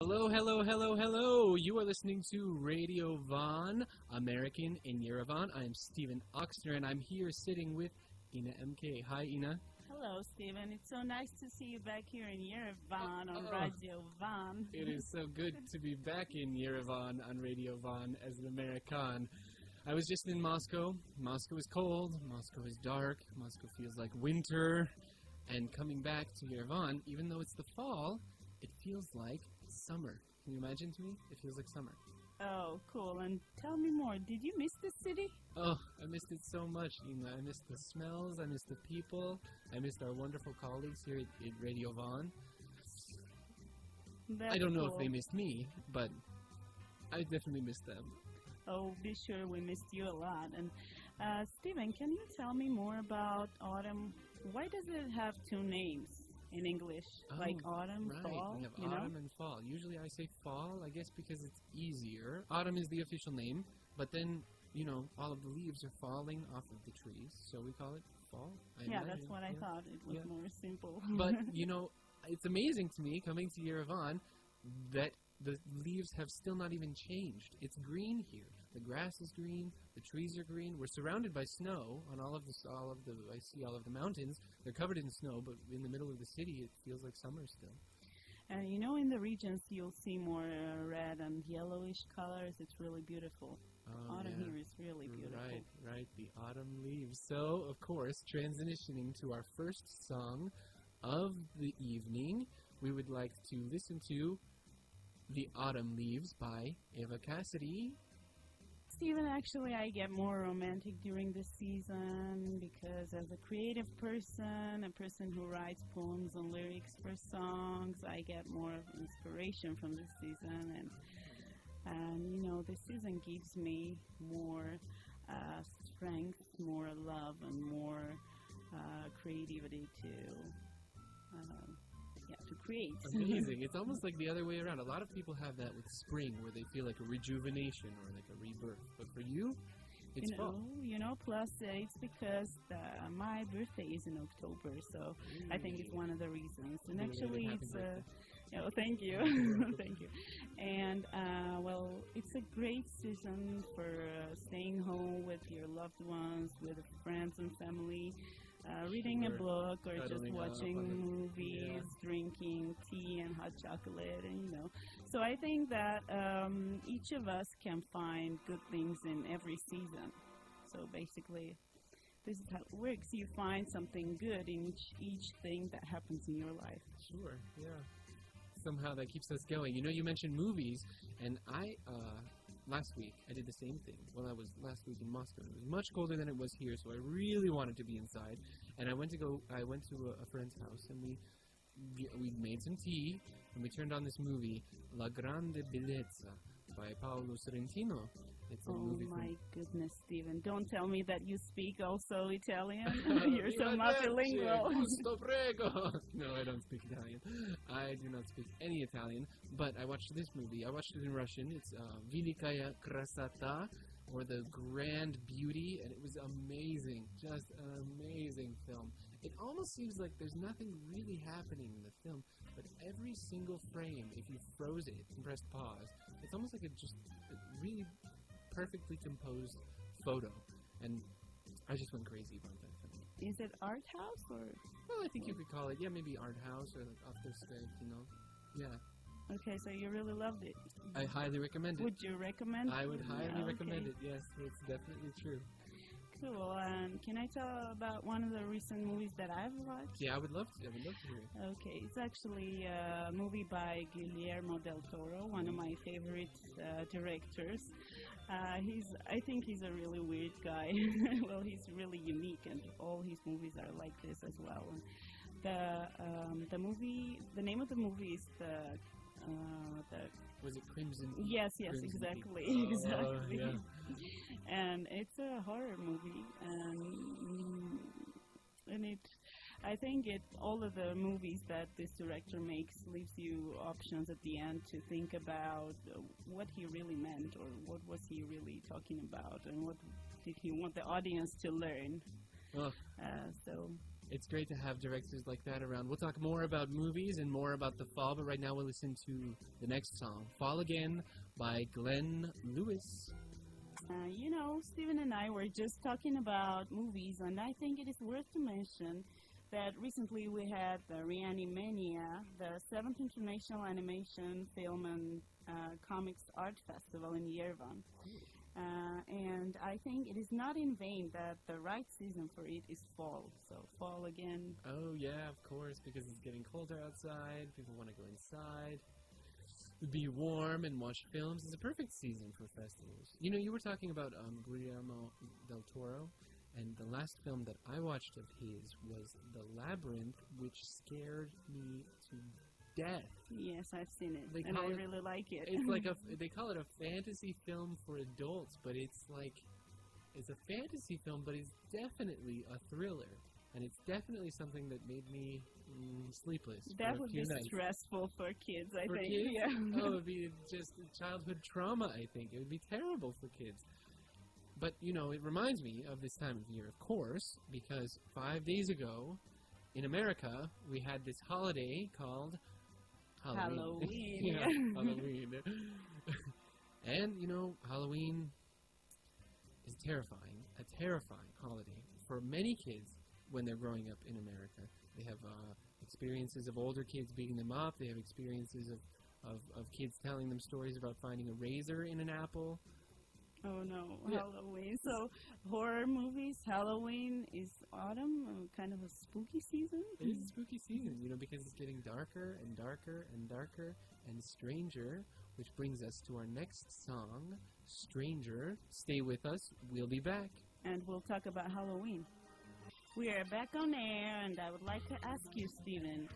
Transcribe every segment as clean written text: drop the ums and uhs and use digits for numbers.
Hello, hello, hello, hello. You are listening to Radio Von, American in Yerevan. I'm Stephen Oxner, and I'm here sitting with Ina MK. Hi, Ina. Hello, Stephen. It's so nice to see you back here in Yerevan on Radio Van. It is so good to be back in Yerevan on Radio Von as an American. I was just in Moscow. Moscow is cold. Moscow is dark. Moscow feels like winter. And coming back to Yerevan, even though it's the fall, it feels like summer. Can you imagine to me? It feels like summer. Oh, cool. And tell me more. Did you miss the city? Oh, I missed it so much, Ina. I missed the smells. I missed the people. I missed our wonderful colleagues here at Radio Von. That's I don't know cool. if they missed me, but I definitely missed them. Oh, be sure we missed you a lot. And Stephen, can you tell me more about autumn? Why does it have two names in English? Like autumn, right. fall, We have you know? autumn and fall. Usually I say fall, I guess because it's easier. Autumn is the official name, but then, all of the leaves are falling off of the trees, so we call it fall. Yeah, that's what I thought. It was more simple. But, it's amazing to me, coming to Yerevan, that the leaves have still not even changed. It's green here. The grass is green. The trees are green. We're surrounded by snow on I see all of the mountains. They're covered in snow, but in the middle of the city, it feels like summer still. And in the regions you'll see more red and yellowish colors. It's really beautiful. Autumn here is really beautiful. Right. The autumn leaves. So, of course, transitioning to our first song of the evening, we would like to listen to The Autumn Leaves by Eva Cassidy. Stephen, actually, I get more romantic during this season because as a creative person, a person who writes poems and lyrics for songs, I get more inspiration from this season. And this season gives me more strength, more love, and more creativity to create. Amazing. It's almost like the other way around. A lot of people have that with spring where they feel like a rejuvenation or like a rebirth. But for you, it's fall. Plus it's because my birthday is in October, so I think it's one of the reasons. And actually it's thank you. Thank you. And it's a great season for staying home with your loved ones, with friends and family. Reading a book or just watching movies, drinking tea and hot chocolate, and So I think that each of us can find good things in every season. So basically, this is how it works. You find something good in each thing that happens in your life. Sure, yeah. Somehow that keeps us going. You mentioned movies, and last week, I did the same thing. Well, I was last week in Moscow. It was much colder than it was here, so I really wanted to be inside. And I went to a friend's house, and we made some tea, and we turned on this movie, La Grande Bellezza, by Paolo Sorrentino. It's a movie my goodness, Stephen. Don't tell me that you speak also Italian. You're so Arrivederci, multilingual. Gusto prego. No, I don't speak Italian. I do not speak any Italian, but I watched this movie. I watched it in Russian. It's Velikaya Krasota, or The Grand Beauty, and it was amazing. Just an amazing film. It almost seems like there's nothing really happening in the film, but every single frame, if you froze it and pressed pause, it's almost like a really perfectly composed photo, and I just went crazy about that film. Is it art house or? Well, I think you could call it, maybe art house or like after-script, Yeah. Okay, so you really loved it. I highly recommend it. Would you recommend? I would highly recommend it. Yes, it's definitely true. Cool. Can I tell about one of the recent movies that I've watched? Yeah, I would love to hear it. Okay, it's actually a movie by Guillermo del Toro, one of my favorite directors. I think he's a really weird guy. Well, he's really unique, and all his movies are like this as well. And the name of the movie is Was it Crimson? Yes, Crimson exactly, Peak? exactly. Yeah. And it's a horror movie, and I think all of the movies that this director makes leaves you options at the end to think about what he really meant, or what was he really talking about, and what did he want the audience to learn. Oh. So It's great to have directors like that around. We'll talk more about movies and more about the fall, but right now we'll listen to the next song, Fall Again by Glenn Lewis. You know, Stephen and I were just talking about movies, and I think it is worth to mention that recently we had the Reanimania, the 7th International Animation Film and Comics Art Festival in Yerevan. And I think it is not in vain that the right season for it is fall. So fall again. Oh, yeah, of course, because it's getting colder outside. People want to go inside, be warm, and watch films. It's a perfect season for festivals. You know, you were talking about Guillermo del Toro, and the last film that I watched of his was The Labyrinth, which scared me to death. Yes, I've seen it, and I really like it. It's like they call it a fantasy film for adults, but it's a fantasy film, but it's definitely a thriller, and it's definitely something that made me sleepless. That would be stressful for kids, I think. Kids? Yeah. Oh, it would be just childhood trauma, I think. It would be terrible for kids. But, you know, it reminds me of this time of year, of course, because 5 days ago in America, we had this holiday called Halloween. Yeah. Halloween. And, you know, Halloween is terrifying, a terrifying holiday for many kids when they're growing up in America. They have experiences of older kids beating them up. They have experiences of kids telling them stories about finding a razor in an apple. Oh no, Yeah. Halloween. So horror movies, Halloween is autumn, kind of a spooky season. It is a spooky season, you know, because it's getting darker and darker and darker and stranger, which brings us to our next song, Stranger. Stay with us. We'll be back. And we'll talk about Halloween. We are back on air, and I would like to ask you, Stephen,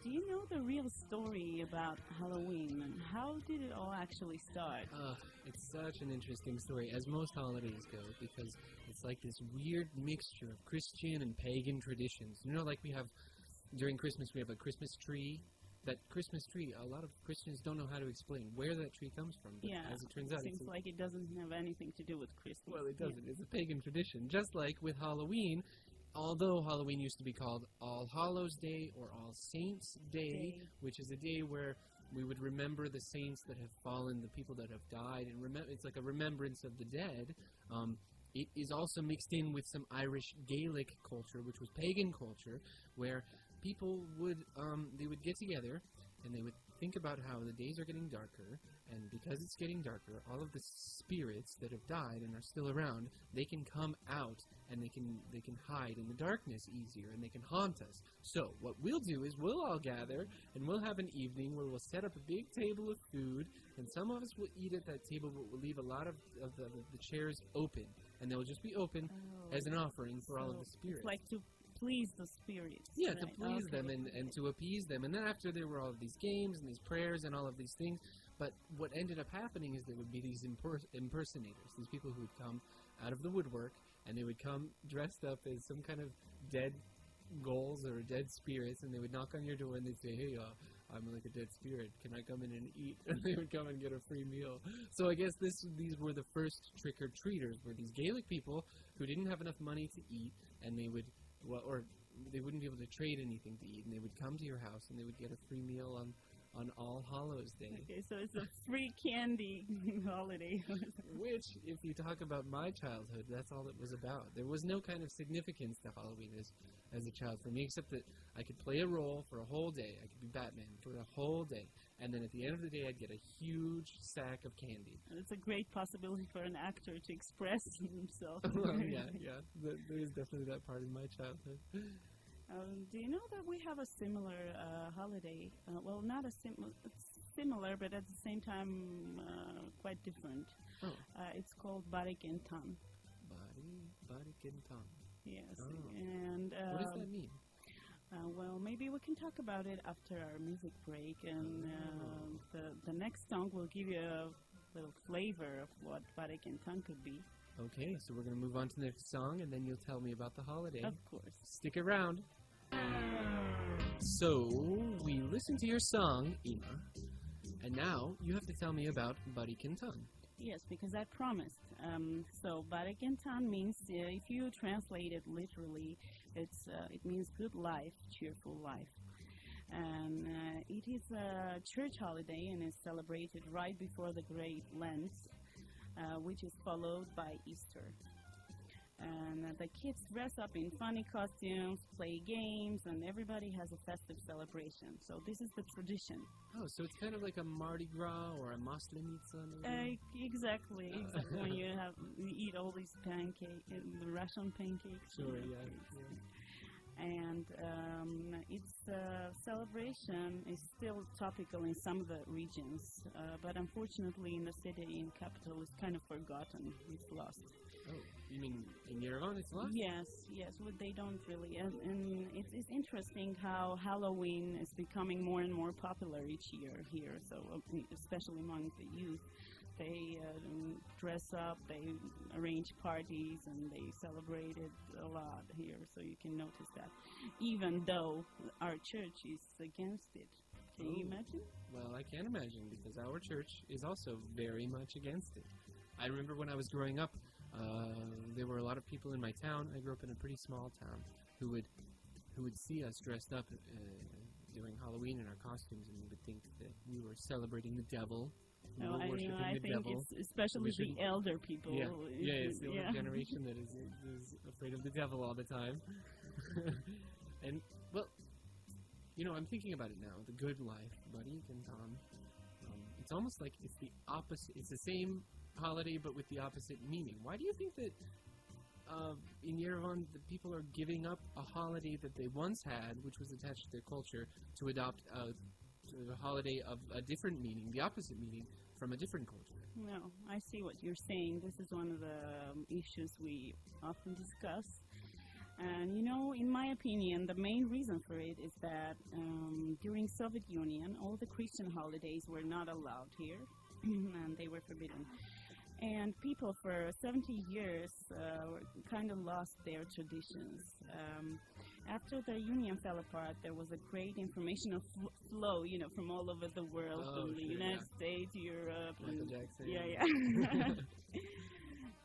do you know the real story about Halloween, and how did it all actually start? It's such an interesting story, as most holidays go, because it's like this weird mixture of Christian and pagan traditions. You know, like we have, during Christmas, we have a Christmas tree. That Christmas tree, a lot of Christians don't know how to explain where that tree comes from. But Yeah, as it turns out, seems like it doesn't have anything to do with Christmas. well, it doesn't. It's a pagan tradition. Just like with Halloween, although Halloween used to be called All Hallows Day or All Saints Day, which is a day where we would remember the saints that have fallen, the people that have died, and it's like a remembrance of the dead. It is also mixed in with some Irish Gaelic culture, which was pagan culture, where people would they would get together and they would think about how the days are getting darker, and because it's getting darker, all of the spirits that have died and are still around, they can come out and they can hide in the darkness easier, and they can haunt us. So what we'll do is we'll all gather and we'll have an evening where we'll set up a big table of food, and some of us will eat at that table, but we'll leave a lot of the chairs open, and they'll just be open as an offering for all of the spirits. It's like to please the spirits. Yeah, right? to please them and to appease them. And then after there were all of these games and these prayers and all of these things, but what ended up happening is there would be these impersonators, these people who would come out of the woodwork, and they would come dressed up as some kind of dead ghouls or dead spirits, and they would knock on your door and they'd say, hey, I'm like a dead spirit. Can I come in and eat? And they would come and get a free meal. So I guess these were the first trick-or-treaters, were these Gaelic people who didn't have enough money to eat, and they would, or they wouldn't be able to trade anything to eat, and they would come to your house and they would get a free meal on All Hallows Day. Okay, so it's a free candy holiday. Which, if you talk about my childhood, that's all it was about. There was no kind of significance to Halloween as a child for me, except that I could play a role for a whole day. I could be Batman for a whole day. And then at the end of the day, I'd get a huge sack of candy. It's a great possibility for an actor to express himself. Well, yeah. There is definitely that part in my childhood. Do you know that we have a similar holiday? Well, not a similar, but at the same time quite different. Oh. It's called Barikentan. Barikentan. Yes. Oh. And what does that mean? well, maybe we can talk about it after our music break, and the next song will give you a little flavor of what Barikentan could be. Okay, so we're going to move on to the next song, and then you'll tell me about the holiday. Of course. Stick around. So, we listened to your song, Ima, and now you have to tell me about Barikentan. Yes, because I promised. So Barakentan means, if you translate it literally, it means good life, cheerful life. And it is a church holiday and is celebrated right before the Great Lent, which is followed by Easter. And the kids dress up in funny costumes, play games, and everybody has a festive celebration. So this is the tradition. Oh, so it's kind of like a Mardi Gras or a Maslenitsa? Exactly. When you eat all these pancakes, the Russian pancakes. Sure, yeah. And its celebration is still topical in some of the regions, but unfortunately in the city, in capital, it's kind of forgotten. It's lost. Oh, you mean in Yerevan it's lost? Yes, well, they don't really. And it's interesting how Halloween is becoming more and more popular each year here, so especially among the youth. They dress up, they arrange parties, and they celebrate it a lot here, so you can notice that. Even though our church is against it. Can you imagine? Well, I can imagine, because our church is also very much against it. I remember when I was growing up, there were a lot of people in my town. I grew up in a pretty small town who would see us dressed up during Halloween in our costumes, and would think that we were celebrating the devil. No, I think it's especially the elder people. Yeah, it's the older generation that is afraid of the devil all the time. And, well, I'm thinking about it now. The good life, Buddy and Tom. It's almost like it's the opposite. It's the same holiday, but with the opposite meaning. Why do you think that in Yerevan the people are giving up a holiday that they once had, which was attached to their culture, to adopt a holiday of a different meaning, the opposite meaning, from a different culture? No, I see what you're saying. This is one of the issues we often discuss. And, in my opinion, the main reason for it is that during Soviet Union, all the Christian holidays were not allowed here, and they were forbidden. And people for 70 years kind of lost their traditions. After the Union fell apart, there was a great informational flow, from all over the world, from the United States, Europe. Michael Jackson. Yeah.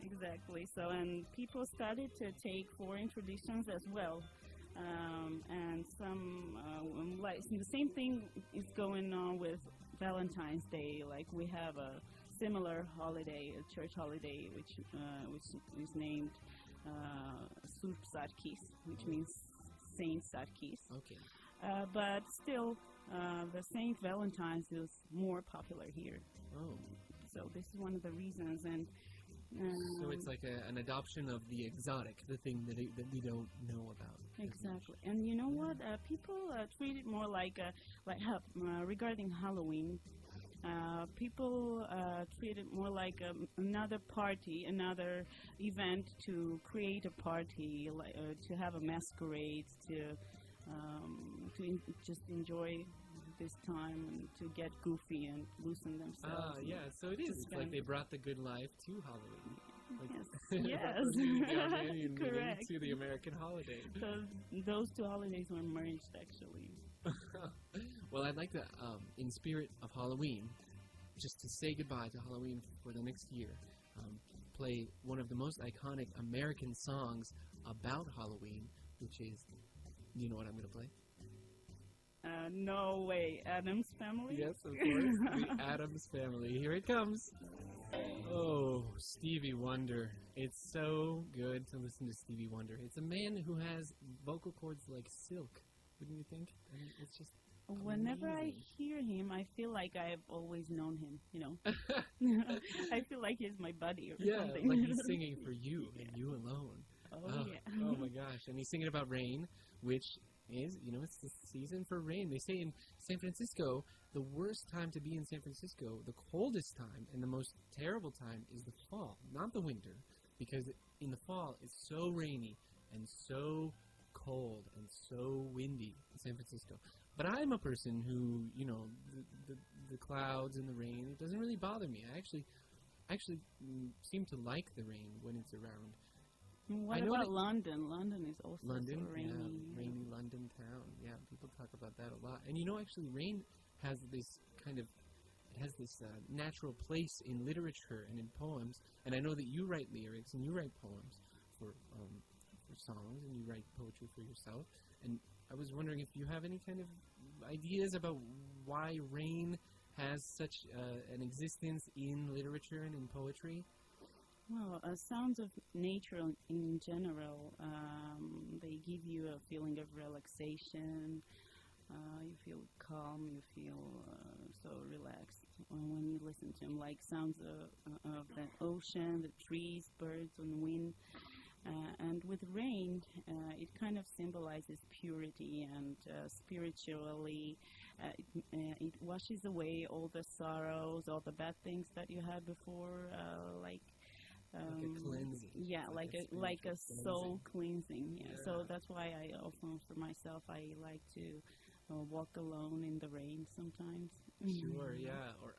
Exactly. So, and people started to take foreign traditions as well. And some, the same thing is going on with Valentine's Day. Like, we have a similar holiday, a church holiday, which is named Surp Sarkis, which means Saint Sarkis. Okay. But still, the Saint Valentine's is more popular here. Oh. So this is one of the reasons. And so it's like an adoption of the exotic, the thing that we don't know about. Exactly. And you know what? People treat it more like regarding Halloween. People treat it more like another party, another event to create a party, to have a masquerade, to just enjoy this time and to get goofy and loosen themselves. So it is. It's like they brought the good life to Halloween. Yes. Correct. To the American holiday. So those two holidays were merged, actually. Well, I'd like to, in spirit of Halloween, just to say goodbye to Halloween for the next year, play one of the most iconic American songs about Halloween, which is, you know what I'm going to play? No way. Addams Family? Yes, of course. The Addams Family. Here it comes. Oh, Stevie Wonder. It's so good to listen to Stevie Wonder. It's a man who has vocal cords like silk, wouldn't you think? I mean, it's just whenever amazing. I hear him, I feel like I've always known him, I feel like he's my buddy or something. Yeah, like he's singing for you and you alone. Oh, yeah. Oh, my gosh. And he's singing about rain, which is, it's the season for rain. They say in San Francisco, the worst time to be in San Francisco, the coldest time and the most terrible time is the fall, not the winter, because in the fall it's so rainy and so cold and so windy in San Francisco. But I'm a person who, the clouds and the rain, it doesn't really bother me. I actually seem to like the rain when it's around. What about London? London is also London, so rainy. Yeah, rainy London town. Yeah, people talk about that a lot. And actually, rain has this kind of it has this natural place in literature and in poems. And I know that you write lyrics and you write poems for songs, and you write poetry for yourself. And I was wondering if you have any kind of ideas about why rain has such an existence in literature and in poetry. Well, sounds of nature in general, they give you a feeling of relaxation. You feel calm, you feel so relaxed when you listen to them, like sounds of the ocean, the trees, birds, and wind. And with rain, it kind of symbolizes purity, and spiritually, it washes away all the sorrows, all the bad things that you had before, like a cleansing. Yeah, like a soul cleansing. Yeah. So that's why I often, for myself, I like to walk alone in the rain sometimes. Sure, yeah, or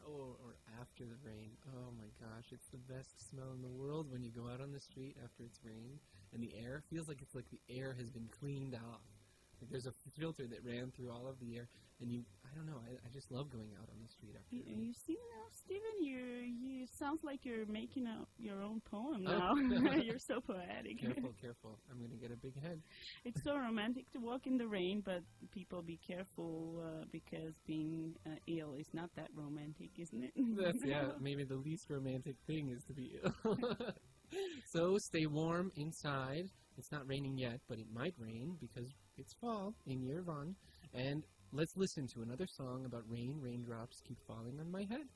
after the rain. Oh my gosh, it's the best smell in the world when you go out on the street after it's rained, and the air feels like it's like the air has been cleaned off. Like there's a filter that ran through all of the air, and I don't know, I just love going out on the street after. You see now, Stephen, you sounds like you're making your own poem now. You're so poetic. Careful. I'm going to get a big head. It's so romantic to walk in the rain, but people be careful because being ill is not that romantic, isn't it? Maybe the least romantic thing is to be ill. So stay warm inside. It's not raining yet, but it might rain because it's fall in Yerevan. And let's listen to another song about rain. Raindrops keep falling on my head.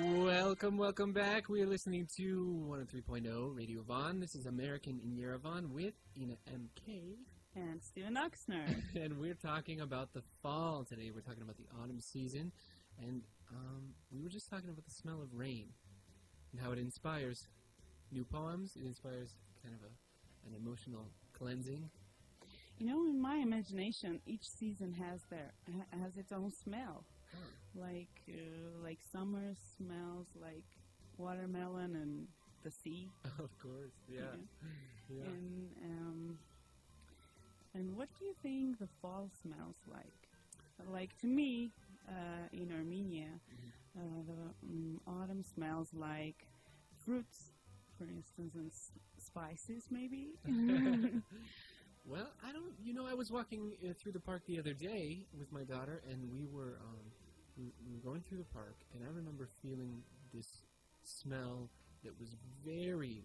Welcome back. We are listening to 103.0 Radio Von. This is American in Yerevan with Ina MK. And Steven Oxner. And we're talking about the fall today. We're talking about the autumn season. And we were just talking about the smell of rain and how it inspires new poems. It inspires kind of an emotional cleansing. You know, in my imagination, each season has its own smell. Oh. Like summer smells like watermelon and the sea. Of course, yeah. Yeah. And what do you think the fall smells like? Like to me, in Armenia, the autumn smells like fruits, for instance, and spices, maybe. Well, I was walking through the park the other day with my daughter, and we were going through the park, and I remember feeling this smell that was very,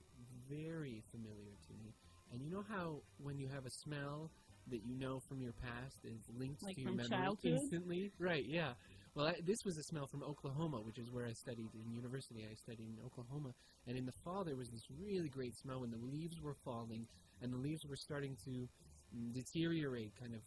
very familiar to me. And you know how when you have a smell that you know from your past is linked like to your from memory childhood? Instantly? Right, yeah. Well, this was a smell from Oklahoma, which is where I studied in university. I studied in Oklahoma. And in the fall, there was this really great smell when the leaves were falling and the leaves were starting to deteriorate, kind of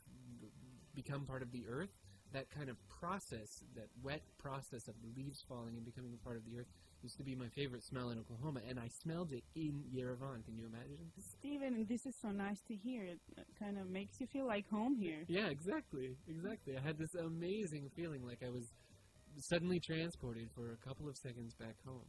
become part of the earth. That kind of process, that wet process of the leaves falling and becoming a part of the earth, used to be my favorite smell in Oklahoma, and I smelled it in Yerevan. Can you imagine? Stephen, this is so nice to hear. It kind of makes you feel like home here. Yeah, exactly. I had this amazing feeling like I was suddenly transported for a couple of seconds back home.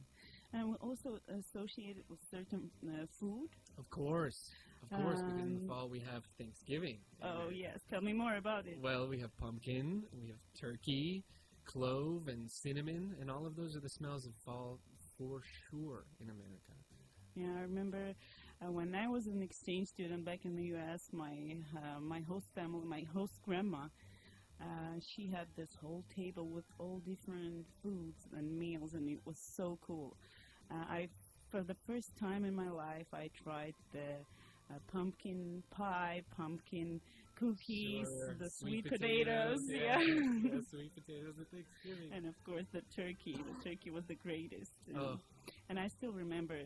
And we also associate it with certain food. Of course, because in the fall we have Thanksgiving. Oh, yes. Tell me more about it. Well, we have pumpkin, we have turkey, clove, and cinnamon, and all of those are the smells of fall for sure in America. Yeah, I remember when I was an exchange student back in the U.S., my host family, my host grandma, she had this whole table with all different foods and meals, and it was so cool. For the first time in my life, I tried the pumpkin pie, pumpkin cookies, sure. the sweet potatoes. Yeah. Yeah, sweet potatoes at Thanksgiving. And of course the turkey. The turkey was the greatest. Oh. And I still remember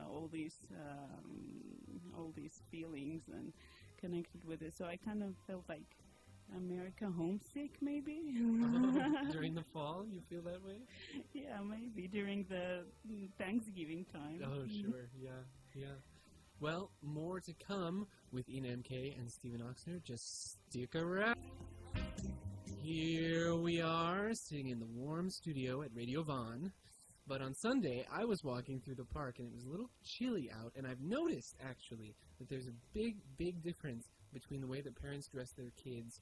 all these feelings and connected with it. So I kind of felt like America homesick, maybe. During the fall, you feel that way? Yeah, maybe during the Thanksgiving time. Oh, sure. Yeah. Well, more to come with Ina MK and Steven Oxner. Just stick around. Here we are, sitting in the warm studio at Radio Von. But on Sunday, I was walking through the park, and it was a little chilly out, and I've noticed, actually, that there's a big, big difference between the way that parents dress their kids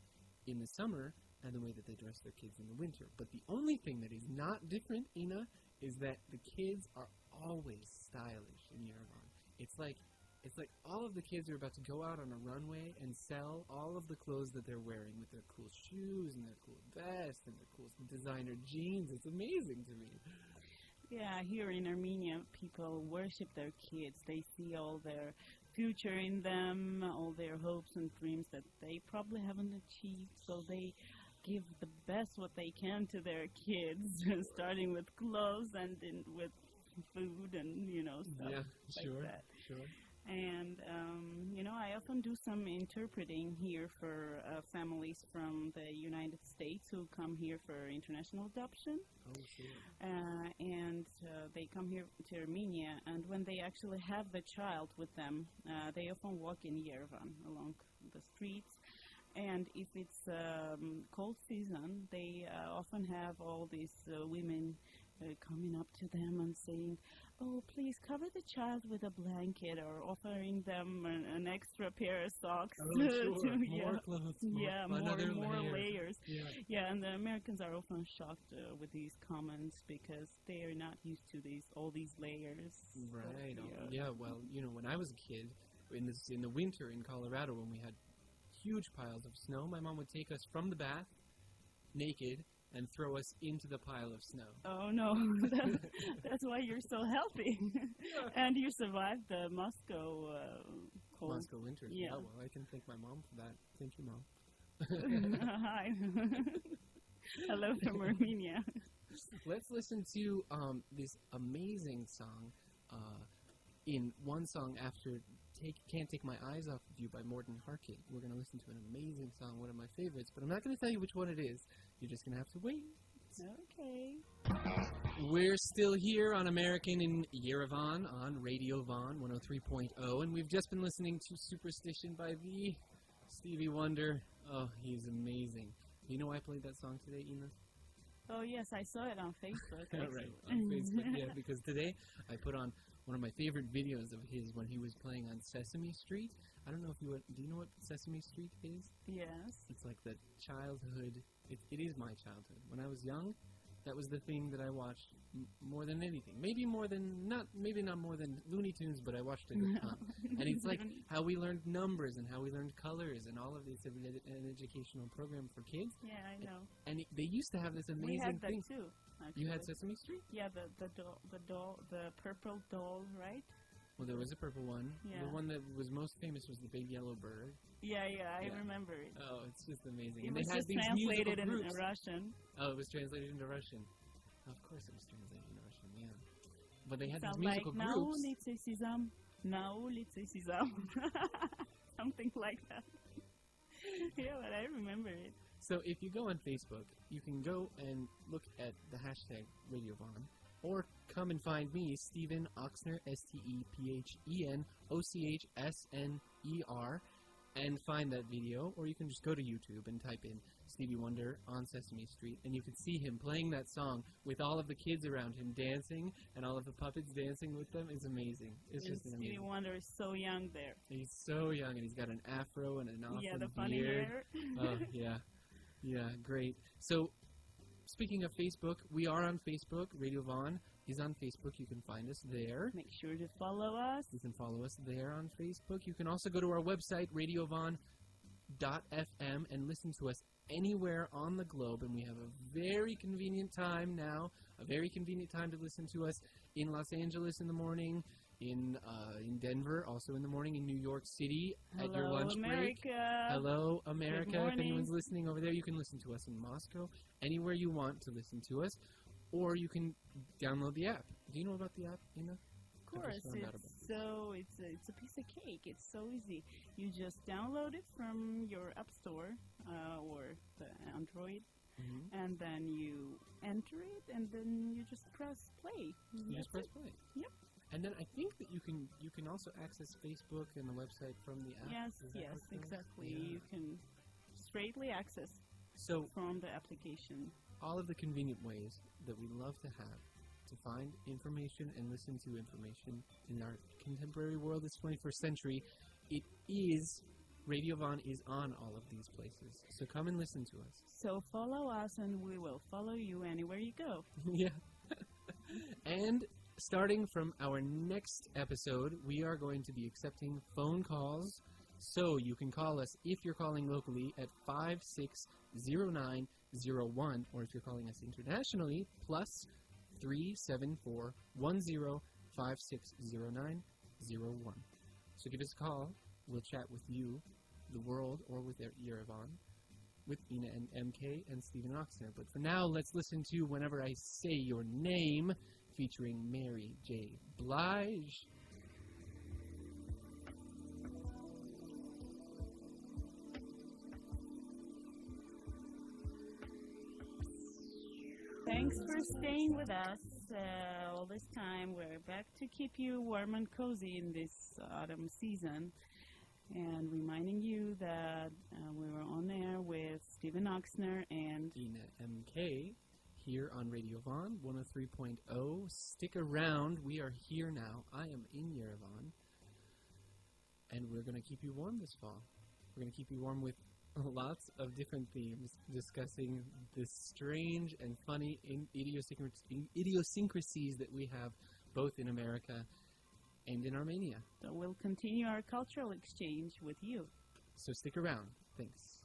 in the summer and the way that they dress their kids in the winter. But the only thing that is not different, Ina, is that the kids are always stylish in Yerevan. It's like all of the kids are about to go out on a runway and sell all of the clothes that they're wearing with their cool shoes and their cool vests and their cool designer jeans. It's amazing to me. Yeah, here in Armenia, people worship their kids. They see all their future in them, all their hopes and dreams that they probably haven't achieved. So they give the best what they can to their kids, starting with clothes and with food and, stuff like that. Sure. And, I often do some interpreting here for families from the United States who come here for international adoption. Oh, sure. And they come here to Armenia, and when they actually have the child with them, they often walk in Yerevan along the streets. And if it's cold season, they often have all these women coming up to them and saying, "Oh, please cover the child with a blanket," or offering them an extra pair of socks. Oh, sure. More clothes. More layer. layers. Yeah. And the Americans are often shocked with these comments because they are not used to all these layers. Right. So, yeah. Well, when I was a kid, in the winter in Colorado, when we had huge piles of snow, my mom would take us from the bath naked and throw us into the pile of snow. Oh, no. That's why you're so healthy. And you survived the Moscow cold. Moscow winters. Yeah. Well, I can thank my mom for that. Thank you, Mom. Hi. Hello from Armenia. Let's listen to this amazing song. In one song after Can't Take My Eyes Off of You by Morten Harket. We're going to listen to an amazing song, one of my favorites, but I'm not going to tell you which one it is. You're just going to have to wait. Okay. We're still here on American in Yerevan on Radio Von 103.0, and we've just been listening to Superstition by the Stevie Wonder. Oh, he's amazing. You know I played that song today, Ina? Oh, yes, I saw it on Facebook. Right, on Facebook, yeah, because today I put on one of my favorite videos of his when he was playing on Sesame Street. I don't know if do you know what Sesame Street is? Yes. It's like the childhood, it is my childhood. When I was young, that was the thing that I watched more than anything. Maybe not more than Looney Tunes, but I watched it a ton. And it's like how we learned numbers and how we learned colors and all of this an educational program for kids. Yeah, I know. And they used to have this amazing we had that thing. too. Actually. You had Sesame Street? Yeah, the purple doll, right? Well, there was a purple one. Yeah. The one that was most famous was the big yellow bird. Yeah, I remember it. Oh, it's just amazing. It and was they had just these translated in groups. Russian. Oh, it was translated into Russian. Of course it was translated into Russian, yeah. But they had Sounds these musical like, groups. Na ulicy Sesam. Something like that. Yeah, but I remember it. So if you go on Facebook, you can go and look at the hashtag RadioVon, or come and find me, Stephen Oxner, StephenOchsner, and find that video, or you can just go to YouTube and type in Stevie Wonder on Sesame Street, and you can see him playing that song with all of the kids around him dancing, and all of the puppets dancing with them. It's amazing. It's just amazing. Stevie Wonder is so young there. He's so young, and he's got an afro and an awesome the funny beard. hair. Oh, yeah. Yeah, great. So, speaking of Facebook, we are on Facebook. Radio Von is on Facebook. You can find us there. Make sure to follow us. You can follow us there on Facebook. You can also go to our website, radiovon.fm, and listen to us anywhere on the globe. And we have a very convenient time now, a very convenient time to listen to us in Los Angeles in the morning, in Denver, also in the morning, in New York City at your lunch America. break. Hello, America. Good morning. If anyone's listening over there, you can listen to us in Moscow, anywhere you want to listen to us, or you can download the app. Do you know about the app, Ina? Of course, it's a piece of cake. It's so easy. You just download it from your App Store or the Android, and then you enter it, and then you just press play. You just press play. Yep. And then I think that you can also access Facebook and the website from the app. Yes, exactly. Yeah. You can straightly access from the application. All of the convenient ways that we love to have to find information and listen to information in our contemporary world, this 21st century, it is Radio Von is on all of these places, so come and listen to us. So follow us, and we will follow you anywhere you go. Yeah. And starting from our next episode, we are going to be accepting phone calls. So you can call us if you're calling locally at 560901, or if you're calling us internationally, plus 374-10560901. So give us a call. We'll chat with you, the world, or with Yerevan, with Ina and MK and Stephen Oxner. But for now, let's listen to Whenever I Say Your Name, featuring Mary J. Blige. Thanks for staying with us all this time. We're back to keep you warm and cozy in this autumn season. And reminding you that we were on air with Stephen Oxner and Ina MK here on Radio Von 103.0. Stick around. We are here now. I am in Yerevan. And we're going to keep you warm this fall. We're going to keep you warm with lots of different themes, discussing the strange and funny idiosyncrasies that we have both in America and in Armenia. so we'll continue our cultural exchange with you. So stick around. Thanks.